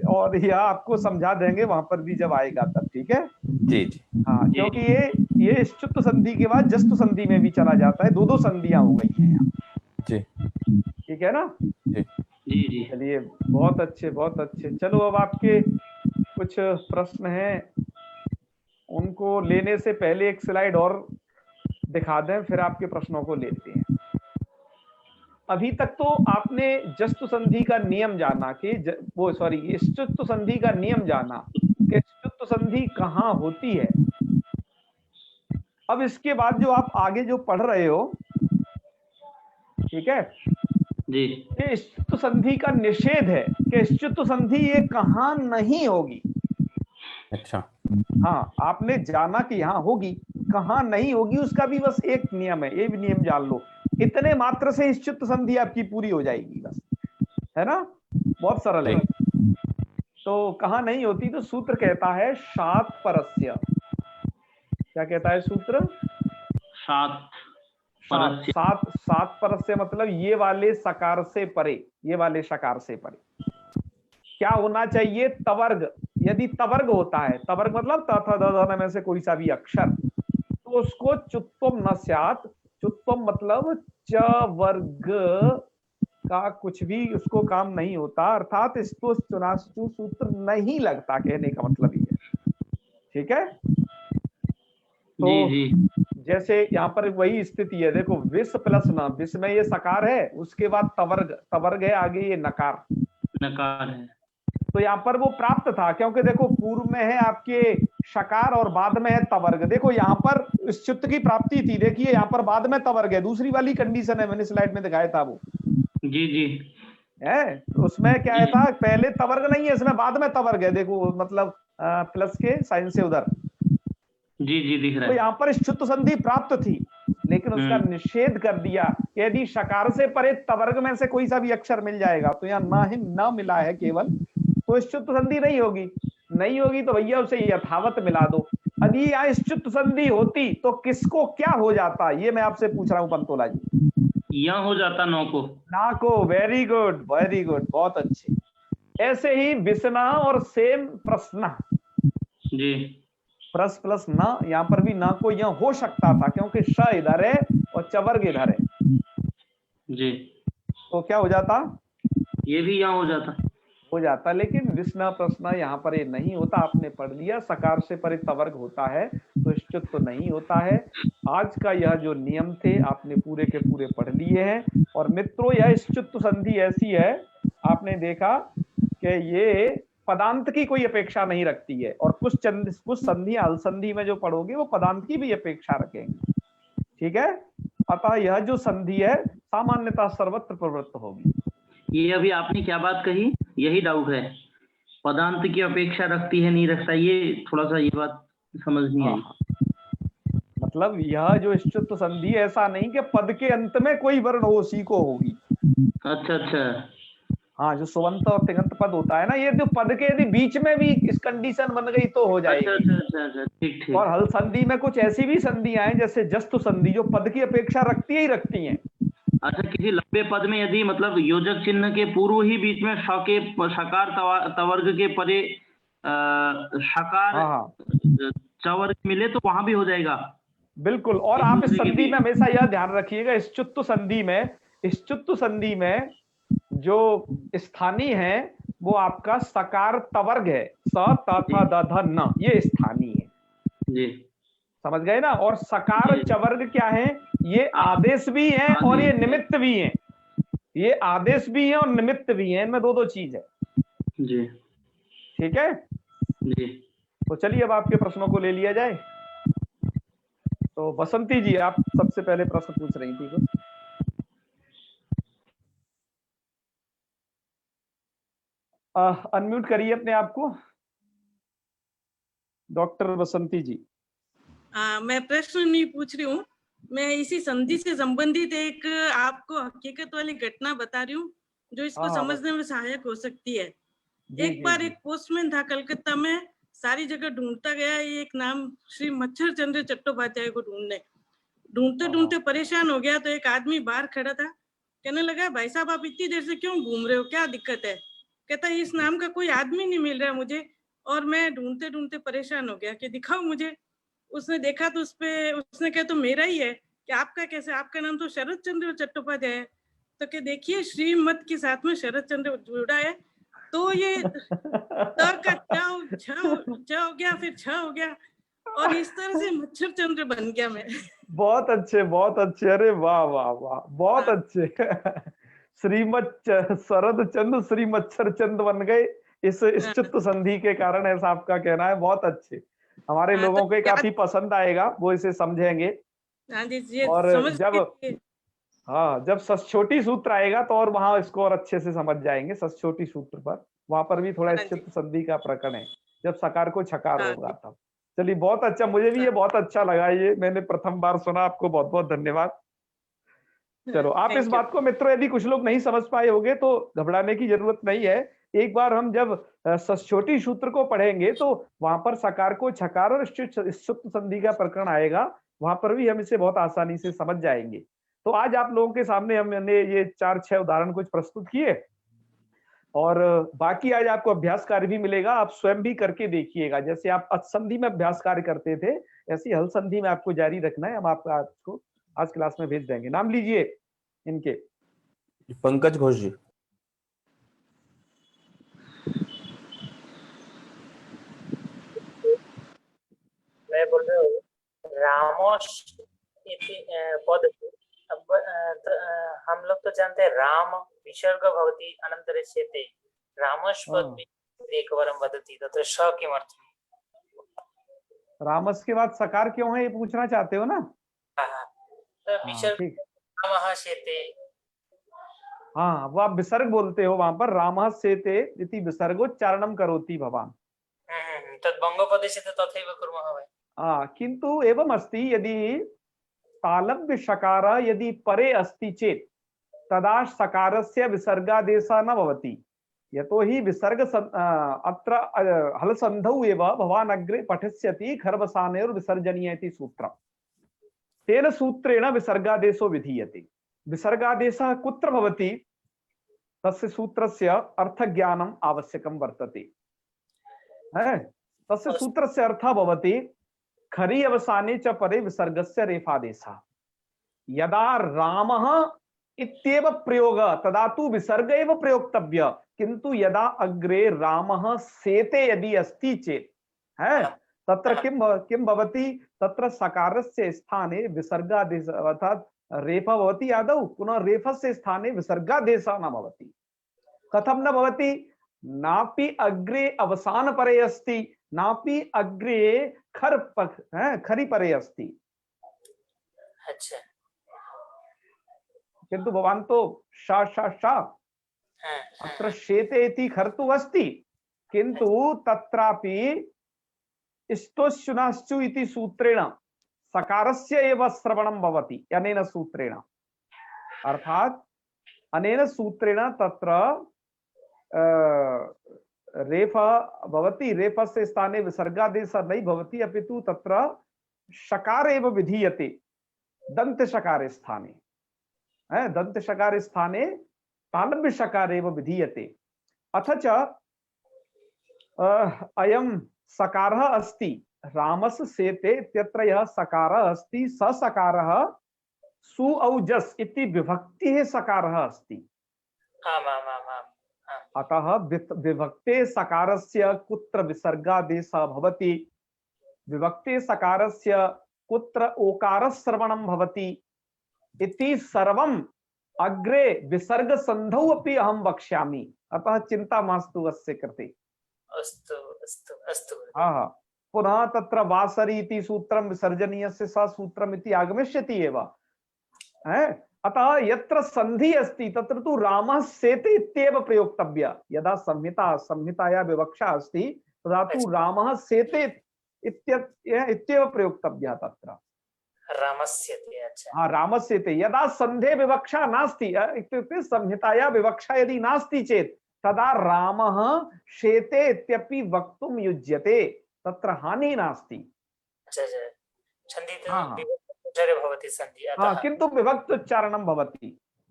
और यह आपको समझा देंगे वहां पर भी जब आएगा तब, ठीक है जी जी। हाँ, क्योंकि ये च्युत संधि के बाद जस्तु संधि में भी चला जाता है, दो संधियां हो गई हैं। जी ठीक है ना? जी जी जी चलिए, बहुत अच्छे, बहुत अच्छे। चलो, अब आपके कुछ प्रश्न हैं, उनको लेने से पहले एक स्लाइड और दिखा दें, फिर आपके प्रश्नों को लेते हैं। अभी तक तो आपने जस्तु संधि का नियम जाना कि इष्टुत्व संधि का नियम जाना कि इष्टुत्व संधि कहाँ होती है। अब इसके बाद जो आप आगे जो पढ़ रहे हो, ठीक है, जी ये इष्टुत्व संधि का निषेध है कि इष्टुत्व संधि ये कहाँ नहीं होगी। अच्छा हाँ, आपने जाना कि यहाँ होगी, कहाँ नहीं होगी उसका भी बस एक नियम है, ये भी नियम जान लो। इतने मात्र से इष्टुत्व संधि आपकी पूरी हो जाएगी बस, है ना? बहुत सरल है। तो कहाँ नहीं होती, तो सूत्र कहता है शात परस्य। क्या कहता है सूत्र? सात सात परस्य। सात सात परस्य मतलब ये वाले सकार से परे, ये वाले शकार से परे क्या होना चाहिए? तवर्ग। यदि तवर्ग होता है, तवर्ग मतलब त थ द ध न में से कोई सा भी अक्षर, तो उसको चुत्वम न स्यात्। चुत्वम मतलब च वर्ग का कुछ भी उसको काम नहीं होता, अर्थात स्तु चुनास्तु सूत्र नहीं लगता, कहने का मतलब ये है। ठीक है? तो जी जी जैसे यहाँ पर वही स्थिति है, देखो, विष प्लस न, विष में ये सकार है, उसके बाद तवर्ग, तवर्ग है, आगे ये नकार, नकार है। तो यहाँ पर वो प्राप्त था, क्योंकि देखो पूर्व में है आपके शकार और बाद में है तवर्ग। देखो यहाँ पर इष्टुत्व की प्राप्ति थी, देखिए यहाँ पर बाद में तवर्ग है, दूसरी वाली कंडीशन है, मैंने स्लाइड में दिखाया था वो जी जी है। तो उसमें क्या है था, पहले तवर्ग नहीं है, इसमें बाद में तवर्ग है, देखो मतलब प्लस के साइन से उधर। जी जी दिख रहा तो है। यहाँ पर इष्टुत्व संधि प्राप्त थी, लेकिन उसका निषेध कर दिया कि यदि शकार से परे तवर्ग में से कोई सा भी अक्षर मिल जाएगा, तो यहाँ ना ही ना मिला है केवल, तो इष्टुत्व संधि नहीं होगी। नहीं होगी तो भैया उसे यथावत मिला दो। यदि यहाँ इष्टुत्व संधि होती तो किसको क्या हो जाता, ये मैं आपसे पूछ रहा हूँ पंतोला जी। यहाँ हो जाता नौ को। ना को, वेरी गुड, वेरी गुड, बहुत अच्छे। ऐसे ही विसना और सेम प्रश्न, जी प्रस प्लस ना, यहाँ पर भी ना को यह हो सकता था, क्योंकि श इधर है और चवर्ग इधर है, जी तो क्या हो जाता? ये भी यहाँ हो जाता। हो जाता, लेकिन विस्ना प्रश्न यहाँ पर ये नहीं होता। आपने पढ़ लिया सकार से परे तवर्ग होता है, तो इष्टुत्व तो नहीं होता है। आज का यह जो नियम थे आपने पूरे के पूरे पढ़ लिए हैं। और मित्रों, यह इष्टुत्व संधि ऐसी है, आपने देखा कि ये पदांत की कोई अपेक्षा नहीं रखती है, और कुछ संधि अलसंधि में जो पढ़ोगे वो पदांत की भी अपेक्षा रखेंगे। ठीक है? अतः यह जो संधि है सामान्यतः सर्वत्र प्रवृत्त होगी। ये अभी आपने क्या बात कही, यही डाउट है, पदांत की अपेक्षा रखती है नहीं रखता, ये थोड़ा सा ये बात समझ नहीं आई। मतलब यह जो इष्टुत्व संधि ऐसा नहीं कि पद के अंत में कोई वर्ण हो उसी को होगी। अच्छा अच्छा हाँ, जो सुबंत और तिङंत पद होता है ना, ये जो पद के यदि बीच में भी इस कंडीशन बन गई तो हो अच्छा जाएगी। अच्छा अच्छा अच्छा ठीक ठीक। और हल संधि में कुछ ऐसी भी संधियां हैं जैसे जस्तु संधि, जो पद की अपेक्षा रखती ही रखती हैं। अच्छा, किसी लंबे पद में यदि मतलब योजक चिन्ह के पूर्व ही बीच में श के शकार तवर्ग के परे शकार हाँ, चवर्ग मिले तो वहां भी हो जाएगा। बिल्कुल। और एक आप इस दूसरे के संधि बीच। में हमेशा यह ध्यान रखिएगा, इष्टुत्व संधि में जो स्थानीय है वो आपका सकार तवर्ग है, स त थ द ध न, ये स्थानीय है। जी समझ गए ना? और सकार जी चवर्ग क्या है? ये आदेश भी है और ये निमित्त भी है। ये आदेश भी है और निमित्त भी है, इनमें दो दो चीज है। जी ठीक है? जी तो चलिए अब आपके प्रश्नों को ले लिया जाए। तो बसंती जी, आप सबसे पहले प्रश्न पूछ रही थी कुछ। अनम्यूट करिए अपने आप को, डॉक्टर बसंती जी। मैं प्रश्न नहीं पूछ रही हूँ, मैं इसी संधि से संबंधित एक आपको हकीकत वाली घटना बता रही हूँ जो इसको हाँ, समझने में सहायक हो सकती है। जी, एक जी, बार जी। एक पोस्टमैन था कलकत्ता में, सारी जगह ढूंढता गया, एक नाम श्री मच्छर चंद्र चट्टोपाध्याय को ढूंढते ढूंढते परेशान हो गया। तो एक आदमी बाहर खड़ा था, कहने लगा, भाई साहब आप इतनी देर से क्यों घूम रहे हो, क्या दिक्कत है? कहता, इस नाम का कोई आदमी नहीं मिल रहा मुझे और मैं ढूंढते ढूंढते परेशान हो गया कि दिखाओ मुझे। उसने देखा तो उसने कहा तो मेरा ही है। कि आपका कैसे, आपका नाम तो शरद चंद्र चट्टोपाध्याय है। तो कि देखिए श्रीमत के साथ में शरद चंद्र जुड़ा है, तो ये त का छ हो गया, फिर छ हो गया, और इस तरह से मच्छर चंद्र बन गया मैं। बहुत अच्छे, बहुत अच्छे। अरे वाह वाह वाह, बहुत हाँ। अच्छे। शरद चंद्र श्री मच्छर चंद बन गए इस चित्त संधि के कारण, ऐसा आपका कहना है। बहुत अच्छे, हमारे हाँ, लोगों तो को याद, काफी पसंद आएगा, वो इसे समझेंगे। हाँ जी, ये और समझ जब के, हाँ, जब सचोटी सूत्र आएगा तो और वहां इसको और अच्छे से समझ जाएंगे। सचोटी सूत्र पर वहां पर भी थोड़ा हाँ इस जी, चित्त संधि का प्रकरण है, जब सकार को छकार हाँ होगा जी, तब। चलिए, बहुत अच्छा, मुझे भी ये हाँ, बहुत अच्छा लगा, ये मैंने प्रथम बार सुना। आपको बहुत बहुत धन्यवाद। हाँ, चलो, आप इस थैंक यू। बात को मित्रों, यदि कुछ लोग नहीं समझ पाए होंगे तो घबराने की जरूरत नहीं है। एक बार हम जब सचोटी सूत्र को पढ़ेंगे तो वहां पर सकार को छकार और सुक्त संधि का प्रकरण आएगा, वहां पर भी हम इसे बहुत आसानी से समझ जाएंगे। तो आज आप लोगों के सामने हमने ये 4-6 उदाहरण कुछ प्रस्तुत किए, और बाकी आज आपको अभ्यास कार्य भी मिलेगा, आप स्वयं भी करके देखिएगा। जैसे आप असंधि में अभ्यास कार्य करते थे, ऐसी हल संधि में आपको जारी रखना है। हम आपको आज क्लास में भेज देंगे। नाम लीजिए इनके। पंकज घोष जी। मैं बोल रहा हूँ रामोश इति पद। अब हम लोग तो जानते हैं राम विसर्ग भवति अनंतर शेते, रामोश पद एकवारं वदति तत्र स किमर्थम्? रामस के बाद सकार क्यों है, ये पूछना चाहते हो ना? तो विसर्ग ठीक। रामः शेते। हाँ, वो आप विसर्ग बोलते हो वहां पर, रामः सेते इति विसर्गोच्चारणं करोति भवान्। तद् बङ्गपदेशे तथैव कुर्मः वयं। किन्तु एवम् अस्ति, यदि तालव्य शकार यदि परे अस्ति चेत् तदा सकारस्य विसर्गादेशः न भवति। यतोहि विसर्ग अत्र हलसन्धौ एव भवान् अग्रे पठिष्यति खरवसानयोर् विसर्जनीय इति सूत्रम्। तेन सूत्रेण विसर्गादेशो विधीयते। विसर्गादेशः कुत्र भवति, तस्य सूत्रस्य अर्थज्ञानम् आवश्यकं वर्तते। तस्य सूत्रस्य अर्थः भवति खरि अवसाने च परे विसर्गस्य रेफादेशः। यदा रामः इत्येव प्रयोग तदा तु विसर्ग एव प्रयोक्तव्य, किंतु यदा अग्रे रामः सेते यदि अस्ति चेत् तत्र किं भवति, तत्र सकारस्य स्थाने विसर्गादेश अर्थात रेफा भवति आदौ, पुनः रेफस्य स्थाने विसर्गादेशः न भवति। कथं न भवति? नापि अग्रे अवसान परे अस्ति, नापि अग्रे खरि परे अस्ति। अच्छा। किंतु भवान् तो शा शा शा अत्र शेते इति खर्तु अस्ति, किंतु तत्रापि इष्टोश्चुनाश्चु इति सूत्रेण सकारस्य एव श्रवणं भवति। अनेन सूत्रेण, अर्थात अनेन सूत्रेण तत्र रेफ भवति, रेफस्य स्थाने विसर्गादेशः न भवति, अपितु तत्र शकार एव विधीयते दंत शकार स्थाने। दंत शकार स्थाने तालव्य शकार एव विधीयते। अथ च अयं सकारः अस्ति, रामस् सेते इत्यत्र यः सकारः अस्ति, स सकारः सु औजस् इति विभक्तिः सकारः अस्ति। अतः विभक्ते सकारस्य कुत्र विसर्गादेशः भवति, विभक्ते सकारस्य कुत्र ओकारश्रवणं भवति इति सर्वम् अग्रे विसर्ग संधौ अपि अहं वक्ष्यामि। अतः चिंता मास्तु अस्य कृते। अस्तु अस्तु अस्तु। पुनः तत्र वासरी इति सूत्रं विसर्जनीयस्य स सूत्रम् इति आगमिष्यति एव। अतः यत्र संधि अस्ति तत्र तु रामः सेते इत्येव प्रयोक्तव्य। यदा संहिताया विवक्षा अस्ति तदा तु रामः सेते इत्येव प्रयोक्तव्यः तत्र। रामस्यते। अच्छा। हाँ, रामस्यते। यदा संधे विवक्षा नास्ति, इत्युक्ते संहिताया विवक्षा यदि नास्ति चेत् तदा रामः शेते इत्यपि वक्तुं युज्यते, तत्र हानि नास्ति। किन्तु विभक्त उच्चारणं भवति,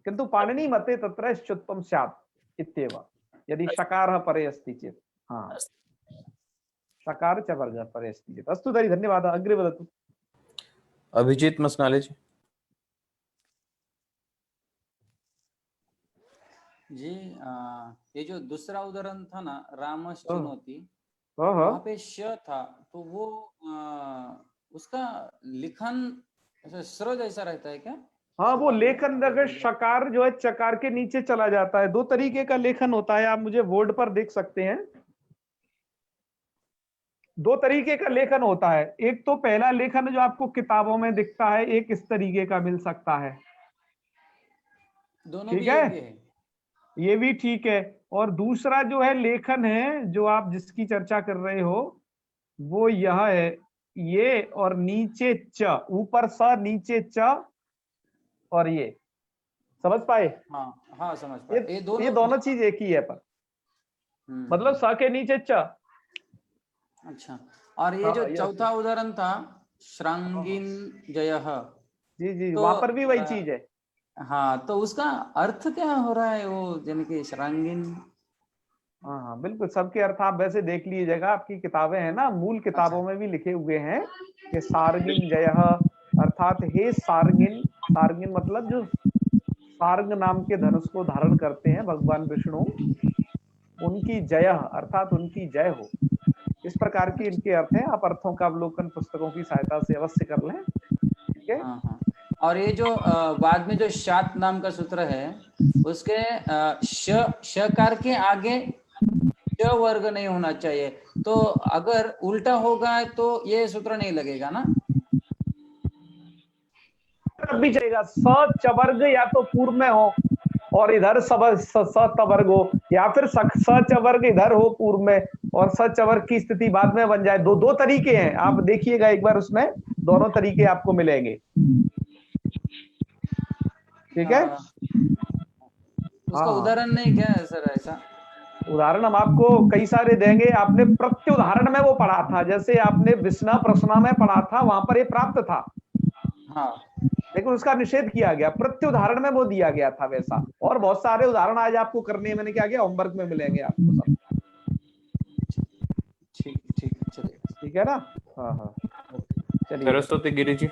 किन्तु पाणिनि मते तत्र श्चुत्वं स्यात् इत्येव, यदि शकारः परे अस्ति चेत्। हाँ, शकार च वर्गः परे अस्ति चेत्। अस्तु तर्हि धन्यवादः। अग्रे वदतु। अभिजीत मसनाले जी। जी ये जो दूसरा उदाहरण था ना, रामश हाँ। चिनोती, हाँ वहां हाँ पे श था, तो वो उसका लिखन ऐसा स्र जैसा रहता है क्या? हाँ, वो शुभांग लेखन अगर अगर बोल रहे हैं। शकार जो है चकार के नीचे चला जाता है। दो तरीके का लेखन होता है, आप मुझे बोर्ड पर देख सकते हैं। दो तरीके का लेखन होता है। एक तो पहला लेखन जो आपको किताबों में दिखता है, एक इस तरीके का मिल सकता है। दोनों ठीक भी है, योग्य है। ये भी ठीक है। और दूसरा जो है लेखन है जो आप जिसकी चर्चा कर रहे हो, वो यह है, ये और नीचे च, ऊपर स नीचे च और ये। समझ पाए? हाँ हाँ समझ पाया। ये दोनों चीज एक ही है, पर मतलब स के नीचे च। अच्छा, और ये हाँ, जो ये चौथा उदाहरण था श्रृंगिन जयः, जी जी, तो वहां पर भी वही चीज है। हाँ, तो उसका अर्थ क्या हो रहा है वो, यानी कि श्रृंगिन? हाँ हाँ बिल्कुल, सबके अर्थ आप वैसे देख लीजिएगा, आपकी किताबें हैं ना, मूल किताबों में भी लिखे हुए हैं कि सार्गिन जयः अर्थात हे सार्गिन। सार्गिन मतलब जो सार्ग नाम के धनुष को धारण करते हैं भगवान विष्णु, उनकी जय अर्थात उनकी जय हो। इस प्रकार के इनके अर्थ हैं। आप अर्थों का अवलोकन पुस्तकों की सहायता से अवश्य कर लें। ठीक है। हाँ हाँ। और ये जो बाद में जो शात नाम का सूत्र है, उसके शकार के आगे च वर्ग नहीं होना चाहिए, तो अगर उल्टा होगा तो ये सूत्र नहीं लगेगा ना? तब भी चलेगा। स चवर्ग या तो पूर्व में हो और इधर स तवर्ग हो, या फिर स चवर्ग इधर हो पूर्व में और स चवर्ग की स्थिति बाद में बन जाए। दो तरीके हैं, आप देखिएगा एक बार, उसमें दोनों तरीके आपको मिलेंगे। ठीक है। उसका हाँ, उदाहरण नहीं क्या है सर ऐसा? उदाहरण हम आपको कई सारे देंगे। आपने प्रत्युदाहरण में वो पढ़ा था, जैसे आपने विष्णा प्रश्ना में पढ़ा था, वहां पर ये प्राप्त था। हाँ लेकिन उसका निषेध किया गया, प्रत्युदाहरण में वो दिया गया था वैसा। और बहुत सारे उदाहरण आज आपको करने मैंने क्या किया, होमवर्क में मिलेंगे आपको सब। ठीक ठीक चलिए। ठीक है ना। हाँ हाँ चलिए। सरस्वती गिरी जी।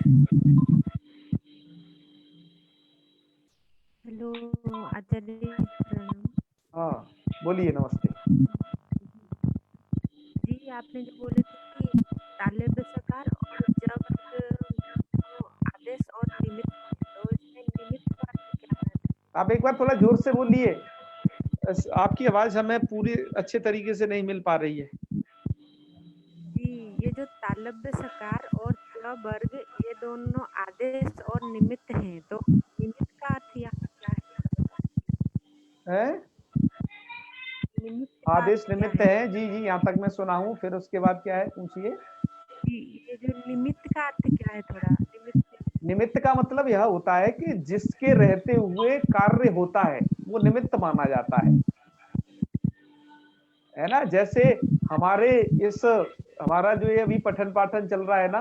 हेलो आचार्य जी, प्रणाम। हाँ बोलिए, नमस्ते। जी आपने जो बोले थे कि तालव्य सकार और जब आदेश और निमित्त, तो इसमें निमित्त का अर्थ क्या है? आप एक बार थोड़ा जोर से बोलिए, आपकी आवाज हमें पूरी अच्छे तरीके से नहीं मिल पा रही है। जी ये जो तालव्य सकार और च वर्ग, ये दोनों आदेश और निमित्त हैं, तो निमित्त का अर्थ यहाँ क्या है? हैं? निमित्त का आदेश अर्थ क्या निमित्त है? है, जी जी, यहाँ तक मैं सुना हूँ। फिर उसके बाद क्या है, पूछिए। जी ये जो निमित्त का अर्थ क्या है, थोड़ा निमित्त। निमित्त का मतलब यह होता है कि जिसके रहते हुए कार्य होता है वो निमित्त माना जाता है ना। जैसे हमारा जो ये अभी पठन पाठन चल रहा है ना,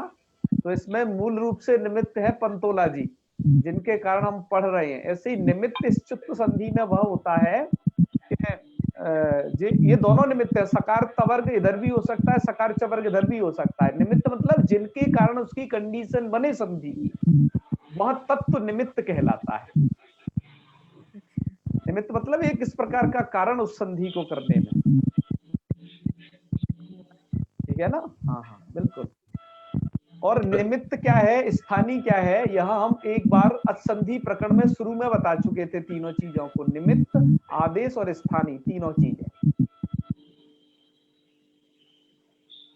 तो इसमें मूल रूप से निमित्त है पंतोला जी, जिनके कारण हम पढ़ रहे हैं। ऐसे ही निमित्त इस चुत्त संधि में वह होता है कि ये दोनों निमित्त है। सकार तवर्ग इधर भी हो सकता है, सकार चवर्ग इधर भी हो सकता है। निमित्त मतलब जिनके कारण उसकी कंडीशन बने संधि की, वह तत्व निमित्त कहलाता है। निमित्त मतलब एक इस प्रकार का कारण उस संधि को करने में। ठीक है ना। हाँ हाँ बिल्कुल। और निमित्त क्या है, स्थानीय क्या है, यह हम एक बार असंधि प्रकरण में शुरू में बता चुके थे। तीनों चीजों को, निमित्त, आदेश और स्थानीय, तीनों चीजें।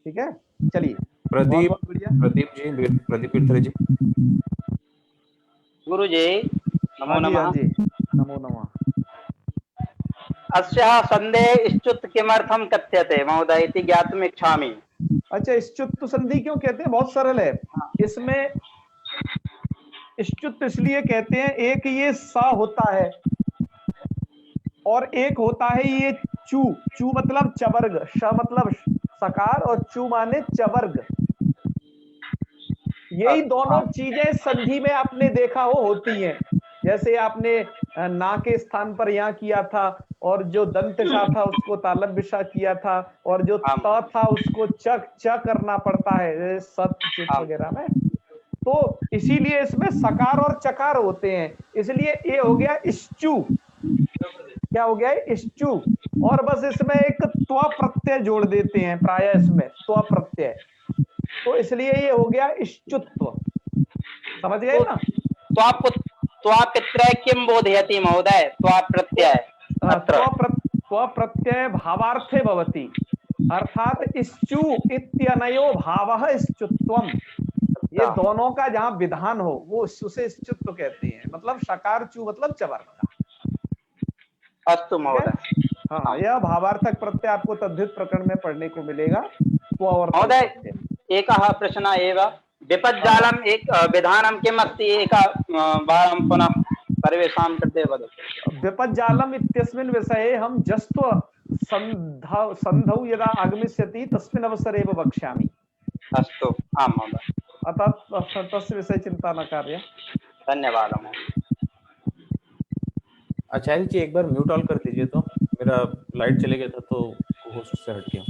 ठीक है, चलिए। प्रदीप बहुत बढ़िया। प्रदीप पिल्थरे जी। गुरु जी नमो नमः। हाँ जी, नमो नमः। अस्याः संदेह इष्टुत किमर्थम कथ्यते महोदय इति ज्ञातुम् इच्छामि। अच्छा, इष्टुत संधि क्यों कहते हैं? बहुत सरल है। इसमें इष्टुत इसलिए कहते हैं, एक ये सा होता है और एक होता है ये चू। चू मतलब चवर्ग, श मतलब सकार और चू माने चवर्ग। यही दोनों चीजें संधि में आपने देखा हो होती हैं। जैसे आपने ना के स्थान पर यहाँ किया था, और जो दंतशा था उसको तालव्यशा किया था, और जो त था उसको च करना पड़ता है सत चित वगैरह में। तो इसीलिए इसमें सकार और चकार होते हैं। इसलिए ये हो गया इश्चू। क्या हो गया है, इश्चु। और बस इसमें एक त्व प्रत्यय जोड़ देते हैं प्राय इसमें, त्व प्रत्यय, तो इसलिए ये हो गया इश्चुत्व। समझ गए ना? त्वापित्रय किम बोधयति महोदय? त्वाप्रत्यय अत्र त्व प्रत्यय भावार्थे भवति, अर्थात इश्चु इत्यनयो भावः इश्चुत्वम। ये दोनों का जहां विधान हो वो उसे इश्चुत्व कहते हैं, मतलब शकार चू मतलब चवर का। अस्तु महोदय। हाँ, यह भावार्थक प्रत्यय आपको तद्धित प्रकरण में पढ़ने को मिलेगा। महोदय एकः प्रश्नः एव, विपज्जालम् एक विधानं किम् अस्ति? एकवारं पुनः सर्वेषां कृते वदतु। विपज्जालम् इत्यस्मिन् विषये हम जस्त्व संधौ यदा आगमिष्यति तस्मिन् अवसरे एव वक्ष्यामि। अस्तु, आं महोदय। अतः तस्य विषये चिंता न कार्य। धन्यवादः। आचार्य जी एक बार म्यूट ऑल कर दीजिए, तो मेरा लाइट चले गया था तो होस्ट से हट गया।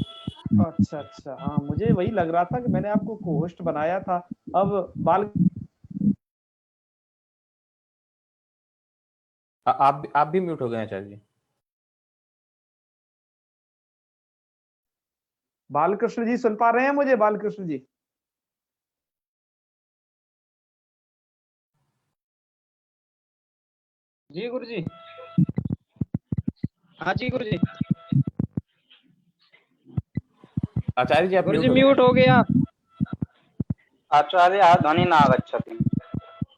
अच्छा, हाँ मुझे वही लग रहा था कि मैंने आपको को होस्ट बनाया था। अब आप भी म्यूट हो गए आचार्य जी। बालकृष्ण जी सुन पा रहे हैं मुझे? बालकृष्ण जी, जी गुरु जी। हाँ जी गुरु जी। आचार्य जी आप गुरु जी म्यूट हो गया। आचार्य ध्वनि न आगच्छति।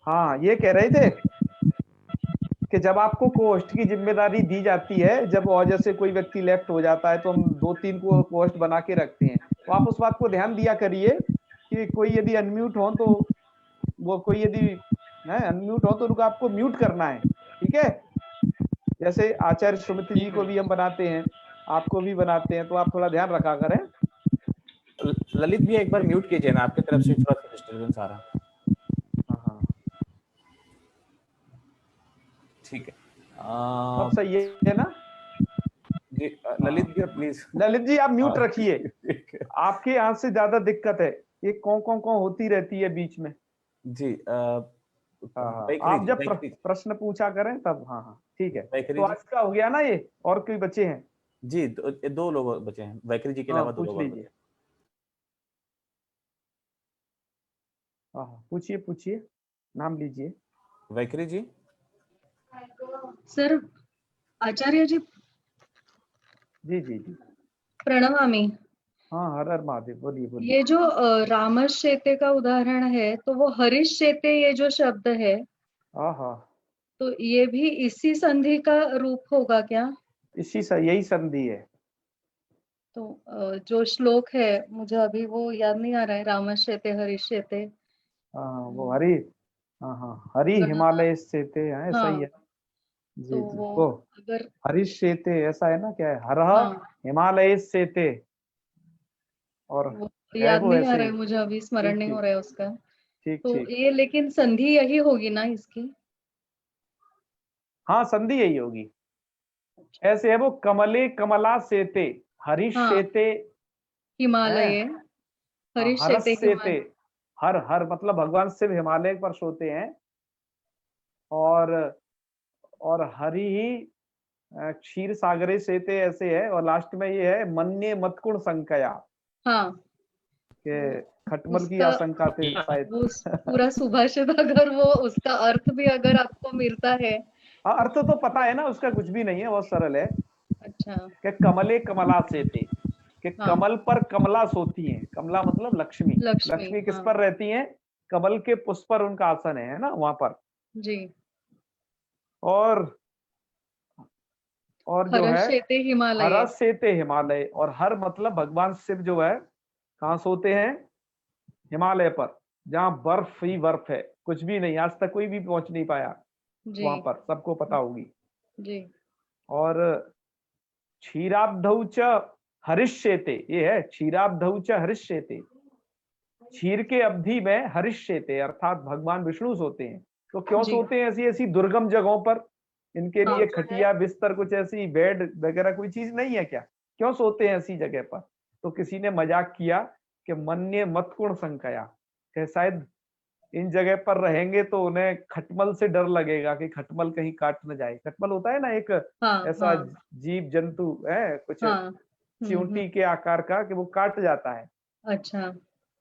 हाँ ये कह रहे थे कि जब आपको कोस्ट की जिम्मेदारी दी जाती है, जब और जैसे कोई व्यक्ति लेफ्ट हो जाता है तो हम 2-3 को कोस्ट बना के रखते हैं, तो आप उस बात को ध्यान दिया करिए कि कोई यदि अनम्यूट हो तो वो कोई यदि अनम्यूट हो तो उनको आपको म्यूट करना है, ठीक है? जैसे आचार्य सुमित जी को भी हम बनाते हैं, आपको भी बनाते हैं, तो आप थोड़ा ध्यान रखा करें। ललित भी एक बार म्यूट कीजिए ना, आपकी तरफ से थोड़ा सा डिस्टर्बेंस आ रहा है। हाँ ठीक है, अब सही है ना जी? ललित जी प्लीज। ललित जी आप म्यूट रखिए, आपके यहाँ से ज्यादा दिक्कत है, ये कौन होती रहती है बीच में जी। आप जब प्रश्न पूछा करें तब। हाँ ठीक है, तो आज का हो गया ना ये, और कोई बचे हैं? जी दो लोग बचे हैं, वैखरी जी के अलावा दो लोग बचे हैं। पूछिए, नाम लीजिए। वैखरी जी। सर आचार्य जी। जी प्रणमामि। हाँ, हर हर महादेव। बोलिए। ये जो रामश्चेते का उदाहरण है, तो वो हरिश्चेते ये जो शब्द है, तो ये भी इसी संधि का रूप होगा क्या? यही संधि है। तो जो श्लोक है मुझे अभी वो याद नहीं आ रहा है, रामश्चेते हरिश्चेते। वो हरि हिमालय सेते है, सही है जी। तो जी वो अगर हरिश्चेते ऐसा है ना, क्या है, हर हिमालय सेते, और याद नहीं आ रहा है मुझे, अभी स्मरण नहीं हो रहा है उसका। तो ये लेकिन संधि यही होगी ना इसकी? हाँ संधि यही होगी। ऐसे है वो, कमले कमला सेते, हरिश्चेते हिमालय, हरिश्चेते, हर मतलब भगवान शिव हिमालय पर सोते हैं, और हरि ही क्षीर सागरे सेते, ऐसे है। और लास्ट में ये है, मन्ये मतकुण संकया, के खटमल की आशंका से शायद। पूरा सुभाषित अगर वो उसका अर्थ भी अगर आपको मिलता है। हाँ, अर्थ तो पता है ना उसका, कुछ भी नहीं है, बहुत सरल है। अच्छा, कि कमले कमला सेते, कि कमल पर कमला सोती हैं। कमला मतलब लक्ष्मी। लक्ष्मी किस पर रहती हैं? कमल के पुष्प पर उनका आसन है ना, वहां पर जी। और जो है हिमालय, सेते हिमालय, और हर मतलब भगवान शिव जो है कहाँ सोते हैं? हिमालय पर, जहाँ बर्फ ही बर्फ है, कुछ भी नहीं, आज तक कोई भी पहुंच नहीं पाया वहां पर, सबको पता होगी जी। और क्षीराब्धौ च हरिष्येते, ये है क्षीराब्धौ च हरिष्येते, क्षीर के अवधि में हरिष्येते, अर्थात भगवान विष्णु सोते हैं। तो क्यों सोते हैं ऐसी दुर्गम जगहों पर? इनके लिए खटिया बिस्तर कुछ ऐसी बेड वगैरह कोई चीज नहीं है क्या? क्यों सोते हैं ऐसी जगह पर? तो किसी ने मजाक किया कि मन्ये मतकुण संकया, कि शायद इन जगह पर रहेंगे तो उन्हें खटमल से डर लगेगा कि खटमल कहीं काट न जाए। खटमल होता है ना एक ऐसा जीव जंतु है कुछ चींटी के आकार का कि वो काट जाता है। अच्छा।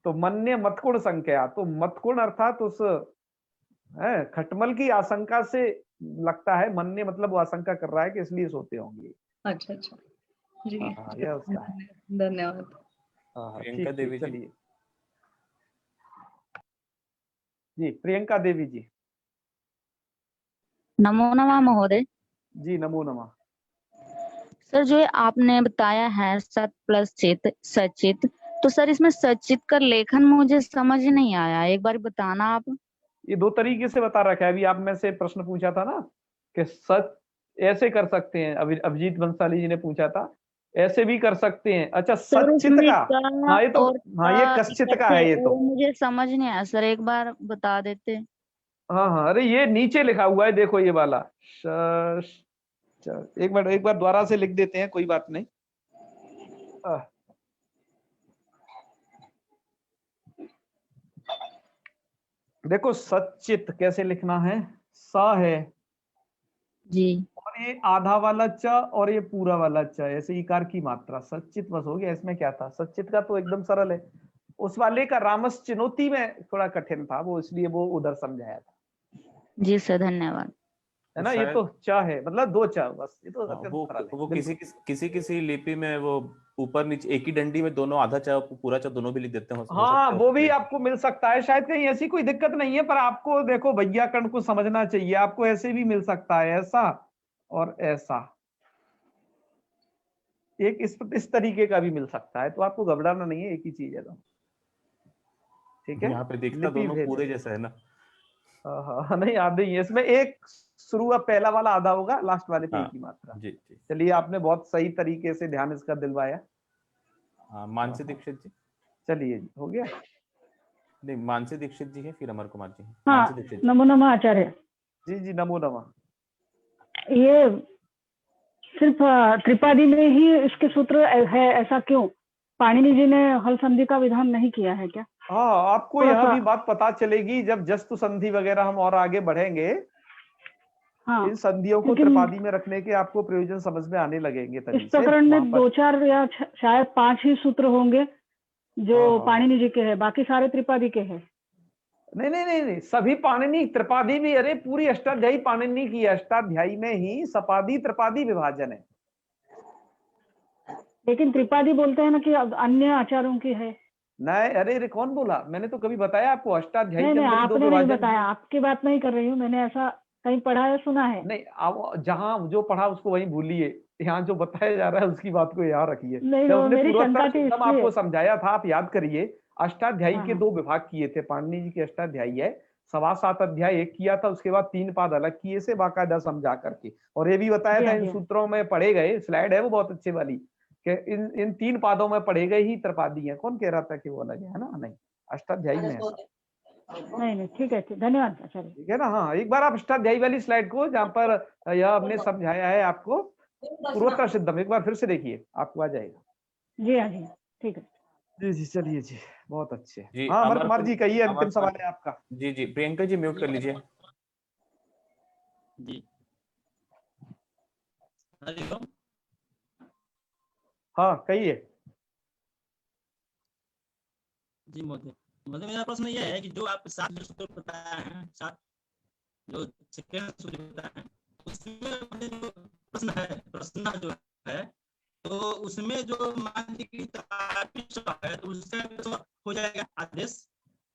तो मन्य मतकुण संख्या, तो मतकुण अर्थात उस खटमल की आशंका से लगता है, मन्य मतलब वो आशंका कर रहा है कि इसलिए सोते होंगे। अच्छा अच्छा जी, यह उसका है। धन्यवाद। प्रियंका देवी जी। चलिए जी, प्रियंका देवी जी। नमो नमः महोदय। जी नमो नमः। सर जो आपने बताया है सत प्लस चित सचित, तो सर इसमें सचित का लेखन मुझे समझ नहीं आया, एक बार बताना आप। ये दो तरीके से बता रखा है। अभी आप में से प्रश्न पूछा था ना कि सच ऐसे कर सकते हैं, अभी अभिजीत बंसाली जी ने पूछा था, ऐसे भी कर सकते हैं। अच्छा सचित का, हाँ ये तो, हाँ ये कश्चित का है। ये तो मुझे समझ नहीं आया सर, एक बार बता देते। हाँ हाँ, अरे ये नीचे लिखा हुआ है, देखो ये वाला। एक बार दोबारा से लिख देते हैं, कोई बात नहीं। देखो सचित कैसे लिखना है, सा है जी, और ये आधा वाला च और ये पूरा वाला च, ऐसे इकार की मात्रा। सचित बस हो गया। इसमें क्या था, सचित का तो एकदम सरल है। उस वाले का रामस चिनोती में थोड़ा कठिन था, वो इसलिए वो उधर समझाया था। जी सर धन्यवाद। है ना, ये तो चा है, मतलब दो चा बस। ये तो वो किसी लिपि में वो ऊपर नीचे एक ही डंडी में दोनों आधा चा पूरा चा दोनों भी लिख देते हैं। हाँ वो भी आपको मिल सकता है शायद, कहीं ऐसी कोई दिक्कत नहीं है, पर आपको देखो वैयाकरण को समझना चाहिए। आपको ऐसे भी मिल सकता है, ऐसा और ऐसा, एक इस तरीके का भी मिल सकता है, तो आपको घबराना नहीं है, एक ही चीज है तो। ठीक है, यहाँ पे दिखता दोनों पूरे जैसा है ना। हाँ नहीं आधे ही है इसमें, एक शुरू पहला वाला आधा होगा, लास्ट वाले पे एक ही मात्रा। जी। चलिए आपने बहुत सही तरीके से ध्यान इसका दिलवाया। मानसी दीक्षित जी। चलिए जी, हो गया। नहीं, मानसी दीक्षित जी है, फिर अमर कुमार जी है। हाँ, नमो नमः आचार्य जी। जी नमो नमः। ये सिर्फ त्रिपादी में ही इसके सूत्र है, ऐसा क्यों? पाणिनि जी ने हल संधि का विधान नहीं किया है क्या? हाँ, आपको यह भी बात पता चलेगी जब जस्तु संधि वगैरह हम और आगे बढ़ेंगे। हाँ, इन संधियों को त्रिपादी में रखने के आपको प्रयोजन समझ में आने लगेंगे। इस प्रकरण में 2-4 या शायद 5 ही सूत्र होंगे जो पाणिनि जी के हैं, बाकी सारे त्रिपादी के हैं। नहीं, सभी पाणिनि त्रिपादी भी, अरे पूरी अष्टाध्यायी पाणिनि की, अष्टाध्यायी में ही सपादी त्रिपादी विभाजन है। लेकिन त्रिपादी बोलते हैं ना कि अन्य आचार्यों की है। नहीं, अरे कौन बोला? मैंने तो कभी बताया आपको अष्टाध्यायी नहीं, आपने नहीं बताया, आपकी बात नहीं कर रही हूँ, मैंने ऐसा कहीं पढ़ा है, सुना है। नहीं, आप जहाँ जो पढ़ा उसको वहीं भूलिए, यहाँ जो बताया जा रहा है उसकी बात को याद रखिए। आपको समझाया था, आप याद करिए। अष्टाध्यायी के 2 विभाग किए थे पाणिनि जी के। अष्टाध्यायी है 7.25 अध्याय एक किया था, उसके बाद 3 पाद अलग किए से बाकायदा समझा करके, और ये भी बताया था इन सूत्रों में पढ़े गए, स्लाइड है वो बहुत अच्छे वाली, कि इन 3 पादों में पढ़े गए ही त्रिपादी है। कौन कह रहा था कि वो अलग है ना? नहीं, अष्टाध्यायी में नहीं, ठीक है, धन्यवाद आचार्य। ठीक है ना। हाँ, एक बार आप अष्टाध्यायी वाली स्लाइड को, जहाँ पर यह हमने समझाया है आपको पूर्वोत्तर सिद्धम, एक बार फिर से देखिए, आपको आ जाएगा। जी हाँ जी, ठीक है जी। चलिए जी, बहुत अच्छे। जी, हाँ अमर कुमार जी कहिए, अंतिम सवाल है आपका। जी। प्रियंका जी म्यूट कर लीजिए। जी हाँ कहिए। जी महोदय, मेरा प्रश्न यह है कि जो आप 7 जो सूत्र बताया है, 7 जो सेकंड सूत्र बताया है, उसमें जो प्रश्न जो है, तो उसमें जो मान लीजिए है तो उससे हो जाएगा आदेश,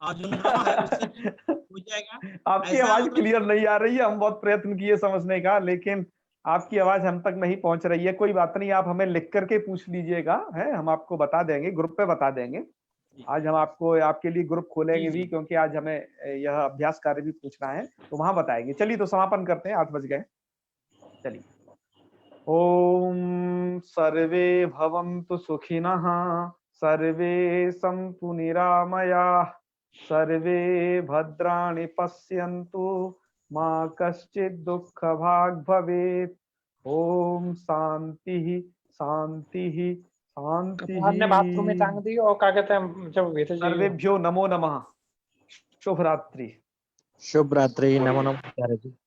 और जो नाम है उससे हो जाएगा। आपकी आवाज क्लियर नहीं आ रही है, हम बहुत प्रयत्न किए समझने का, लेकिन आपकी आवाज हम तक नहीं पहुंच रही है। कोई बात नहीं, आप हमें लिख करके पूछ लीजिएगा, है हम आपको बता देंगे, ग्रुप पे बता देंगे। आज हम आपको, आपके लिए ग्रुप खोलेंगे भी, क्योंकि आज हमें यह अभ्यास कार्य भी पूछना है, तो वहां बताएंगे। चलिए तो समापन करते हैं, 8 बज गए। चलिए, ओम सर्वे भवन्तु सुखिनः, सर्वे सन्तु निरामयाः, सर्वे भद्राणि पश्यन्तु, मा कश्चित् दुःखभाग् भवेत्। ओम शांति शांति शांति। आपने बाथरूम में टांग दी और क्या कहते हैं जब सर्वेभ्यो नमो नमः। शुभ रात्रि। शुभ रात्रि। नमो नमः आचार्य जी।